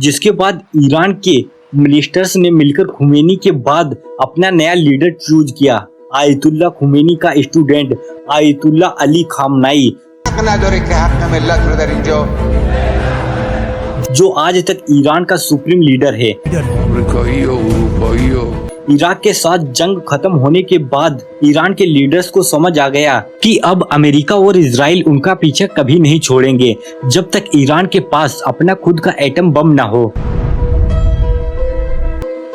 जिसके बाद ईरान के मिनिस्टर्स ने मिलकर खुमैनी के बाद अपना नया लीडर चूज किया, आयतुल्ला खुमैनी का स्टूडेंट आयतुल्ला अली खामनाई, जो आज तक ईरान का सुप्रीम लीडर है। इराक के साथ जंग खत्म होने के बाद ईरान के लीडर्स को समझ आ गया कि अब अमेरिका और इजराइल उनका पीछे कभी नहीं छोड़ेंगे जब तक ईरान के पास अपना खुद का एटम बम ना हो।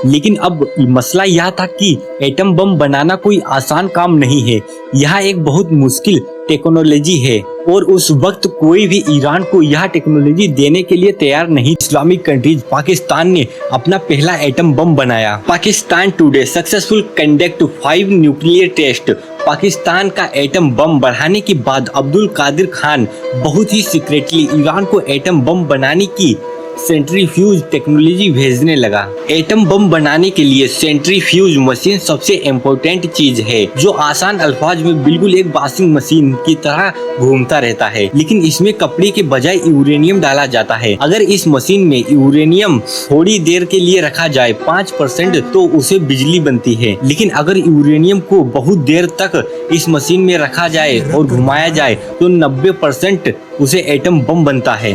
लेकिन अब मसला यह था कि एटम बम बनाना कोई आसान काम नहीं है, यह एक बहुत मुश्किल टेक्नोलॉजी है और उस वक्त कोई भी ईरान को यह टेक्नोलॉजी देने के लिए तैयार नहीं। इस्लामिक कंट्रीज पाकिस्तान ने अपना पहला एटम बम बनाया। Pakistan today successful conduct 5 nuclear test. Pakistan का एटम बम बढ़ाने के बाद अब्दुल कादिर खान बहुत ही सीक्रेटली ईरान को एटम बम बनाने की सेंट्रीफ्यूज टेक्नोलॉजी भेजने लगा। एटम बम बनाने के लिए सेंट्रीफ्यूज मशीन सबसे इम्पोर्टेंट चीज है, जो आसान अल्फाज में बिल्कुल एक वॉशिंग मशीन की तरह घूमता रहता है, लेकिन इसमें कपड़े के बजाय यूरेनियम डाला जाता है। अगर इस मशीन में यूरेनियम थोड़ी देर के लिए रखा जाए 5% तो उसे बिजली बनती है, लेकिन अगर यूरेनियम को बहुत देर तक इस मशीन में रखा जाए और घुमाया जाए तो 90% उसे एटम बम बनता है।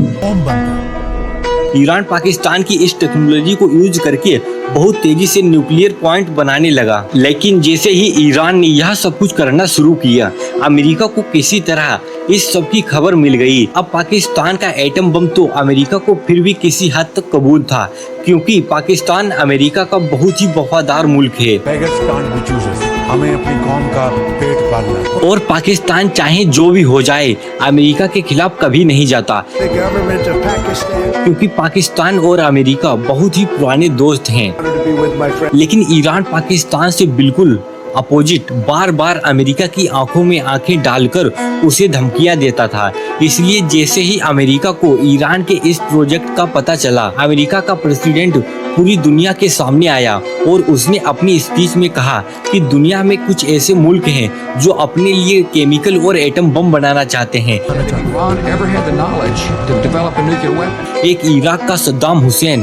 ईरान पाकिस्तान की इस टेक्नोलॉजी को यूज करके बहुत तेजी से न्यूक्लियर पॉइंट बनाने लगा, लेकिन जैसे ही ईरान ने यह सब कुछ करना शुरू किया, अमेरिका को किसी तरह इस सब की खबर मिल गई। अब पाकिस्तान का एटम बम तो अमेरिका को फिर भी किसी हद तक कबूल था, क्योंकि पाकिस्तान अमेरिका का बहुत ही वफादार मुल्क है हमें अपनी कौम का पेट पालना और पाकिस्तान चाहे जो भी हो जाए अमेरिका के खिलाफ कभी नहीं जाता, क्योंकि पाकिस्तान और अमेरिका बहुत ही पुराने दोस्त हैं। लेकिन ईरान पाकिस्तान से बिल्कुल अपोजिट बार बार अमेरिका की आंखों में आंखें डालकर उसे धमकियां देता था। इसलिए जैसे ही अमेरिका को ईरान के इस प्रोजेक्ट का पता चला, अमेरिका का प्रेसिडेंट पूरी दुनिया के सामने आया और उसने अपनी स्पीच में कहा कि दुनिया में कुछ ऐसे मुल्क हैं जो अपने लिए केमिकल और एटम बम बनाना चाहते हैं। एक इराक का सद्दाम हुसैन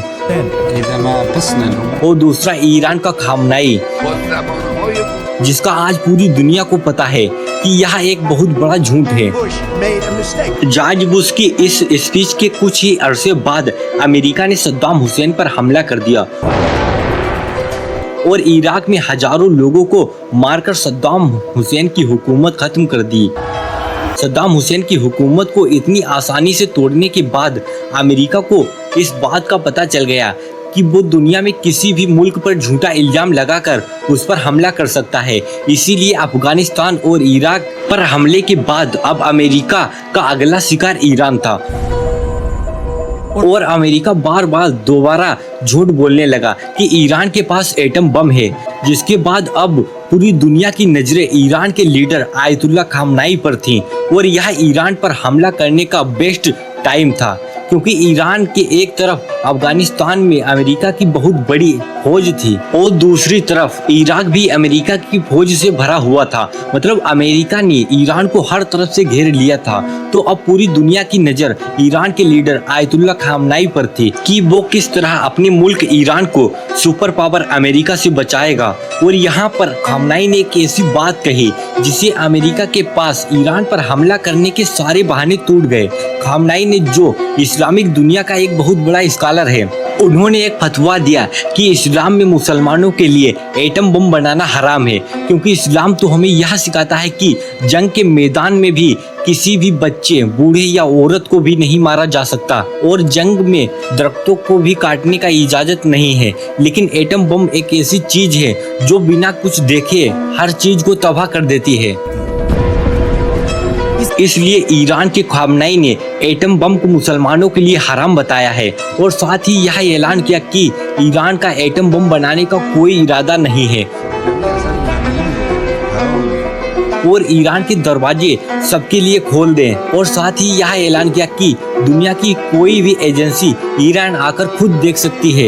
और दूसरा ईरान का खामनाई, जिसका आज पूरी दुनिया को पता है कि यह एक बहुत बड़ा झूठ है। जॉर्ज बुश की इस स्पीच के कुछ ही अरसे बाद अमेरिका ने सद्दाम हुसैन पर हमला कर दिया और इराक में हजारों लोगों को मारकर सद्दाम हुसैन की हुकूमत खत्म कर दी। सद्दाम हुसैन की हुकूमत को इतनी आसानी से तोड़ने के बाद अमेरिका को इस बात का पता चल गया कि वो दुनिया में किसी भी मुल्क पर झूठा इल्जाम लगाकर उस पर हमला कर सकता है। इसीलिए अफगानिस्तान और इराक पर हमले के बाद अब अमेरिका का अगला शिकार ईरान था और अमेरिका बार बार दोबारा झूठ बोलने लगा कि ईरान के पास एटम बम है, जिसके बाद अब पूरी दुनिया की नजरें ईरान के लीडर आयतुल्ला खामनाई पर थीं और यह ईरान पर हमला करने का बेस्ट टाइम था, क्योंकि ईरान के एक तरफ अफगानिस्तान में अमेरिका की बहुत बड़ी फौज थी और दूसरी तरफ इराक भी अमेरिका की फौज से भरा हुआ था। मतलब अमेरिका ने ईरान को हर तरफ से घेर लिया था। तो अब पूरी दुनिया की नजर ईरान के लीडर आयतुल्ला खामनाई पर थी कि वो किस तरह अपने मुल्क ईरान को सुपर पावर अमेरिका से बचाएगा। और यहाँ पर खामनाई ने एक ऐसी बात कही जिसे अमेरिका के पास ईरान पर हमला करने के सारे बहाने टूट गए। खामनाई ने, जो इस्लामिक दुनिया का एक बहुत बड़ा स्कॉलर है, उन्होंने एक फतवा दिया कि इस्लाम में मुसलमानों के लिए एटम बम बनाना हराम है, क्योंकि इस्लाम तो हमें यह सिखाता है कि जंग के मैदान में भी किसी भी बच्चे, बूढ़े या औरत को भी नहीं मारा जा सकता और जंग में दरख्तों को भी काटने का इजाजत नहीं है। लेकिन एटम बम एक ऐसी चीज है जो बिना कुछ देखे हर चीज को तबाह कर देती है। इसलिए ईरान के खामनाई ने एटम बम को मुसलमानों के लिए हराम बताया है और साथ ही यह ऐलान किया कि ईरान का एटम बम बनाने का कोई इरादा नहीं है और ईरान के दरवाजे सबके लिए खोल दें। और साथ ही यह ऐलान किया कि दुनिया की कोई भी एजेंसी ईरान आकर खुद देख सकती है।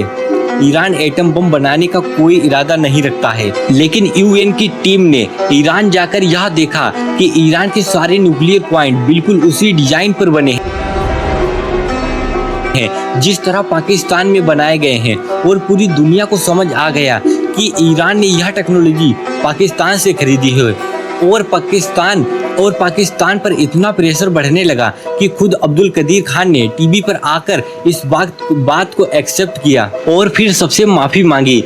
ईरान एटम बम बनाने का कोई इरादा नहीं रखता है। लेकिन यूएन की टीम ने ईरान जाकर यह देखा कि ईरान के सारे न्यूक्लियर पॉइंट बिल्कुल उसी डिजाइन पर बने हैं। हैं जिस तरह पाकिस्तान में बनाए गए हैं, और पूरी दुनिया को समझ आ गया कि ईरान ने यह टेक्नोलॉजी पाकिस्तान से खरीदी है। और पाकिस्तान पर इतना प्रेशर बढ़ने लगा कि खुद अब्दुल कदीर खान ने टीवी पर आकर इस बात को एक्सेप्ट किया और फिर सबसे माफी मांगी।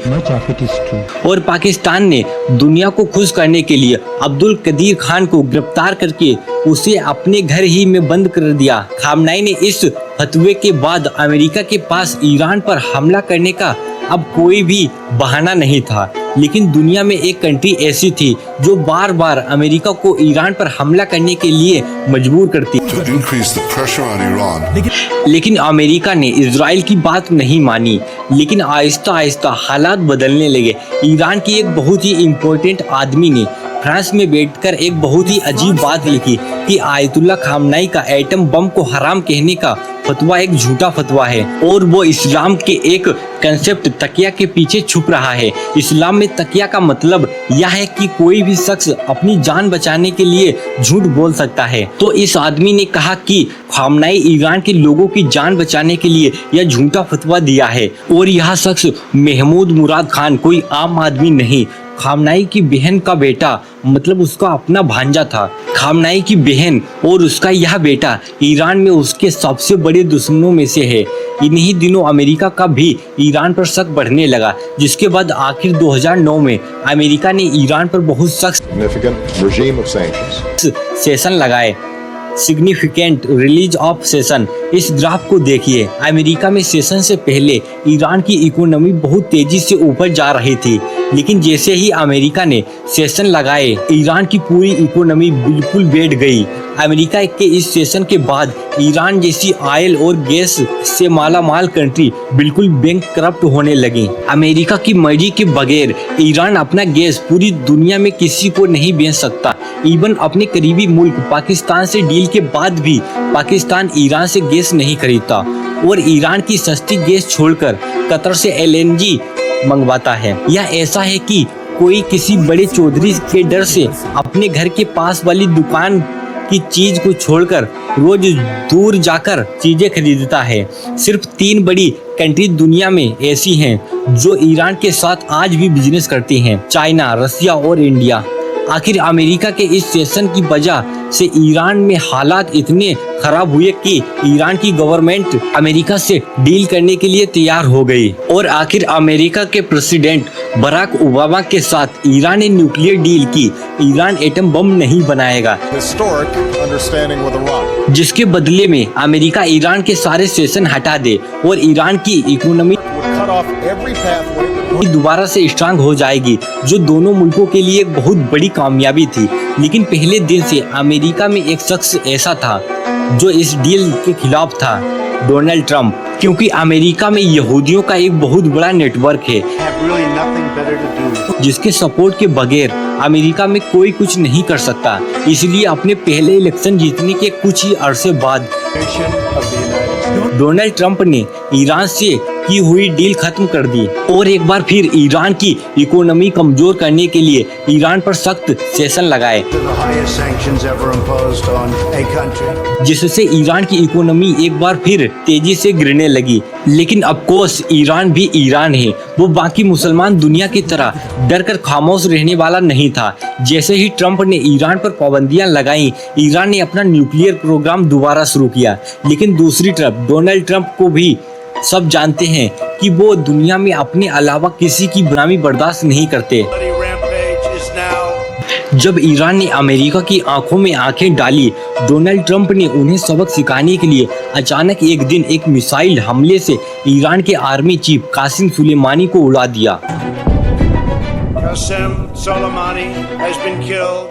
और पाकिस्तान ने दुनिया को खुश करने के लिए अब्दुल कदीर खान को गिरफ्तार करके उसे अपने घर ही में बंद कर दिया। खामनाई ने इस फतवे के बाद अमेरिका के पास ईरान पर हमला करने का अब कोई भी बहाना नहीं था। लेकिन दुनिया में एक कंट्री ऐसी थी जो बार बार अमेरिका को ईरान पर हमला करने के लिए मजबूर करती। लेकिन अमेरिका ने इजराइल की बात नहीं मानी। लेकिन आहिस्ता आहिस्ता हालात बदलने लगे। ईरान की एक बहुत ही इम्पोर्टेंट आदमी ने फ्रांस में बैठकर एक बहुत ही अजीब बात लिखी कि आयतुल्ला खामनाई का एटम बम को हराम कहने का फतवा एक झूठा फतवा है और वो इस्लाम के एक कंसेप्ट तकिया के पीछे छुप रहा है। इस्लाम में तकिया का मतलब यह है कि कोई भी शख्स अपनी जान बचाने के लिए झूठ बोल सकता है। तो इस आदमी ने कहा कि खामनाई ईरान के लोगों की जान बचाने के लिए यह झूठा फतवा दिया है। और यह शख्स महमूद मुराद खान कोई आम आदमी नहीं, खामनाई की बहन का बेटा, मतलब उसका अपना भांजा था। खामनाई की बहन और उसका यह बेटा ईरान में उसके सबसे बड़े दुश्मनों में से है। इन्हीं दिनों अमेरिका का भी ईरान पर शक बढ़ने लगा, जिसके बाद आखिर 2009 में अमेरिका ने ईरान पर बहुत सख्त सेशन लगाए। Significant release of session. इस ग्राफ को देखिए। अमेरिका में सेशन से पहले ईरान की इकोनॉमी बहुत तेजी से ऊपर जा रही थी, लेकिन जैसे ही अमेरिका ने सेशन लगाए ईरान की पूरी इकोनॉमी बिल्कुल बैठ गई। अमेरिका के इस सेशन के बाद ईरान जैसी ऑयल और गैस से मालामाल कंट्री बिल्कुल बैंकक्रप्ट होने लगी। अमेरिका की मर्जी के बगैर ईरान अपना गैस पूरी दुनिया में किसी को नहीं बेच सकता। इवन अपने करीबी मुल्क पाकिस्तान से डील के बाद भी पाकिस्तान ईरान से गैस नहीं खरीदता और ईरान की सस्ती गैस छोड़कर कतर से LNG मंगवाता है। यह ऐसा है कि कोई किसी बड़े चौधरी के डर से अपने घर के पास वाली दुकान की चीज को छोड़कर रोज दूर जाकर चीजें खरीदता है। सिर्फ 3 बड़ी कंट्री दुनिया में ऐसी हैं जो ईरान के साथ आज भी बिजनेस करती हैं, चाइना, रसिया और इंडिया। आखिर अमेरिका के इस सेशन की वजह से ईरान में हालात इतने खराब हुए कि ईरान की गवर्नमेंट अमेरिका से डील करने के लिए तैयार हो गई। और आखिर अमेरिका के प्रेसिडेंट बराक ओबामा के साथ ईरान ने न्यूक्लियर डील की। ईरान एटम बम नहीं बनाएगा, जिसके बदले में अमेरिका ईरान के सारे सेशन हटा दे और ईरान की इकोनॉमी दोबारा से स्ट्रांग हो जाएगी, जो दोनों मुल्कों के लिए एक बहुत बड़ी कामयाबी थी। लेकिन पहले दिन से अमेरिका में एक शख्स ऐसा था जो इस डील के खिलाफ था, डोनाल्ड ट्रंप। क्योंकि अमेरिका में यहूदियों का एक बहुत बड़ा नेटवर्क है जिसके सपोर्ट के बगैर अमेरिका में कोई कुछ नहीं कर सकता। इसलिए अपने पहले इलेक्शन जीतने के कुछ ही अरसे बाद डोनाल्ड ट्रंप ने ईरान से की हुई डील खत्म कर दी और एक बार फिर ईरान की इकोनॉमी कमजोर करने के लिए ईरान पर सख्त सेशन लगाए, जिससे ईरान की इकोनॉमी एक बार फिर तेजी से गिरने लगी। लेकिन ऑफ कोर्स ईरान भी ईरान है, वो बाकी मुसलमान दुनिया की तरह डर कर खामोश रहने वाला नहीं था। जैसे ही ट्रंप ने ईरान पर पाबंदियां लगाई, ईरान ने अपना न्यूक्लियर प्रोग्राम दोबारा शुरू किया। लेकिन दूसरी तरफ डोनाल्ड ट्रंप को भी सब जानते हैं कि वो दुनिया में अपने अलावा किसी की गुलामी बर्दाश्त नहीं करते। जब ईरान ने अमेरिका की आंखों में आंखें डाली, डोनाल्ड ट्रंप ने उन्हें सबक सिखाने के लिए अचानक एक दिन एक मिसाइल हमले से ईरान के आर्मी चीफ कासिम सुलेमानी को उड़ा दिया।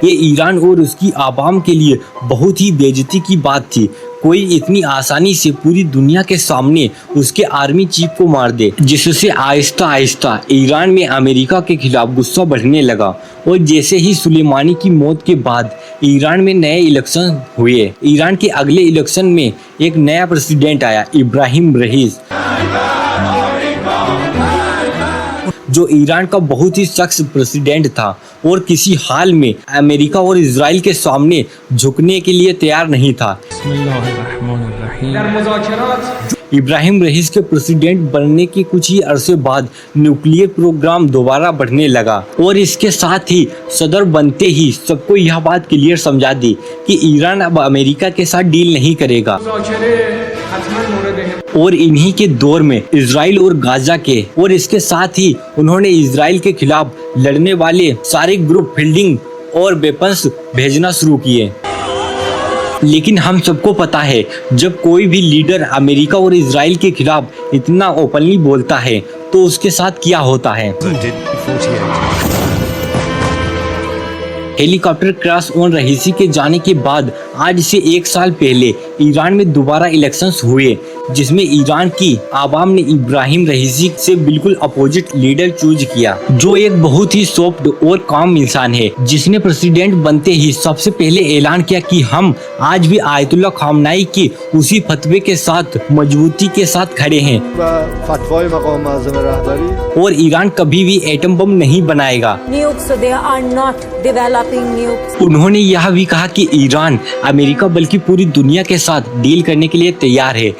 ये ईरान और उसकी आवाम के लिए बहुत ही बेइज्जती की बात थी। कोई इतनी आसानी से पूरी दुनिया के सामने उसके आर्मी चीफ को मार दे, जिससे आहिस्ता आहिस्ता ईरान में अमेरिका के खिलाफ गुस्सा बढ़ने लगा। और जैसे ही सुलेमानी की मौत के बाद ईरान में नए इलेक्शन हुए। ईरान के अगले इलेक्शन में एक नया प्रेसिडेंट आया, इब्राहिम रईसी, जो ईरान का बहुत ही सख्त प्रेसिडेंट था और किसी हाल में अमेरिका और इजराइल के सामने झुकने के लिए तैयार नहीं था। इब्राहिम रईस के प्रेसिडेंट बनने के कुछ ही अरसे बाद न्यूक्लियर प्रोग्राम दोबारा बढ़ने लगा और इसके साथ ही सदर बनते ही सबको यह बात क्लियर समझा दी कि ईरान अब अमेरिका के साथ डील नहीं करेगा। और इन्हीं के दौर में इजराइल और गाजा के और इसके साथ ही उन्होंने इजराइल के खिलाफ लड़ने वाले सारे ग्रुप फील्डिंग और वेपन्स भेजना शुरू किए। लेकिन हम सबको पता है जब कोई भी लीडर अमेरिका और इजराइल के खिलाफ इतना ओपनली बोलता है तो उसके साथ क्या होता है। हेलीकॉप्टर क्रैश ऑन रईसी के जाने के बाद आज से 1 साल पहले ईरान में दोबारा इलेक्शंस हुए जिसमें ईरान की आवाम ने इब्राहिम रईसी से बिल्कुल अपोजिट लीडर चूज किया जो एक बहुत ही सॉफ्ट और काम इंसान है जिसने प्रेसिडेंट बनते ही सबसे पहले ऐलान किया कि हम आज भी आयतुल्लाह खामनाई की उसी फतवे के साथ मजबूती के साथ खड़े हैं और ईरान कभी भी एटम बम नहीं बनाएगा। उन्होंने यह भी कहा कि ईरान अमेरिका बल्कि पूरी दुनिया के साथ डील करने के लिए तैयार है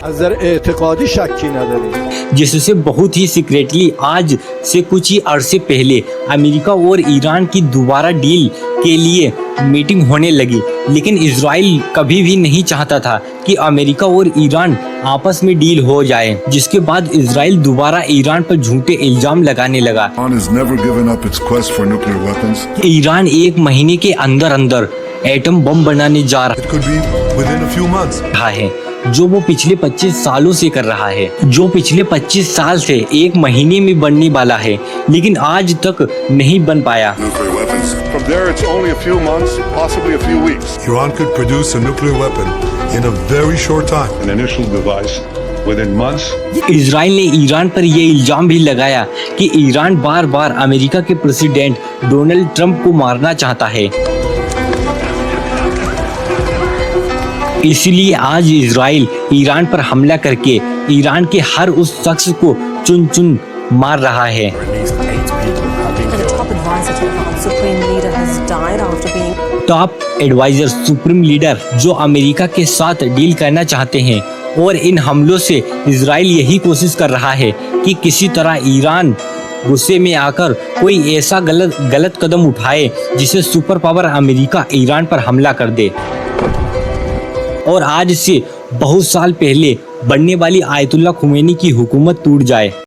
जिससे बहुत ही सीक्रेटली आज से कुछ ही अरसे पहले अमेरिका और ईरान की दोबारा डील के लिए मीटिंग होने लगी। लेकिन इजराइल कभी भी नहीं चाहता था कि अमेरिका और ईरान आपस में डील हो जाए जिसके बाद इजराइल दोबारा ईरान पर झूठे इल्जाम लगाने लगा। ईरान 1 महीने के अंदर अंदर एटम बम बनाने जा रहा है जो वो पिछले 25 सालों से कर रहा है, जो पिछले 25 साल से 1 महीने में बनने वाला है लेकिन आज तक नहीं बन पाया। From there, it's only a few months, possibly a few weeks. Iran could produce a nuclear weapon in a very short time. An initial device within months. Israel ने ईरान पर यह इल्जाम भी लगाया कि ईरान बार बार अमेरिका के president Donald Trump को मारना चाहता है। इसलिए आज इजराइल ईरान पर हमला करके ईरान के हर उस शख्स को चुन चुन मार रहा है। टॉप एडवाइजर सुप्रीम लीडर जो अमेरिका के साथ डील करना चाहते हैं और इन हमलों से इजराइल यही कोशिश कर रहा है कि किसी तरह ईरान गुस्से में आकर कोई ऐसा गलत कदम उठाए जिसे सुपर पावर अमेरिका ईरान पर हमला कर दे और आज से बहुत साल पहले बनने वाली आयतुल्लाह खुमैनी की हुकूमत टूट जाए।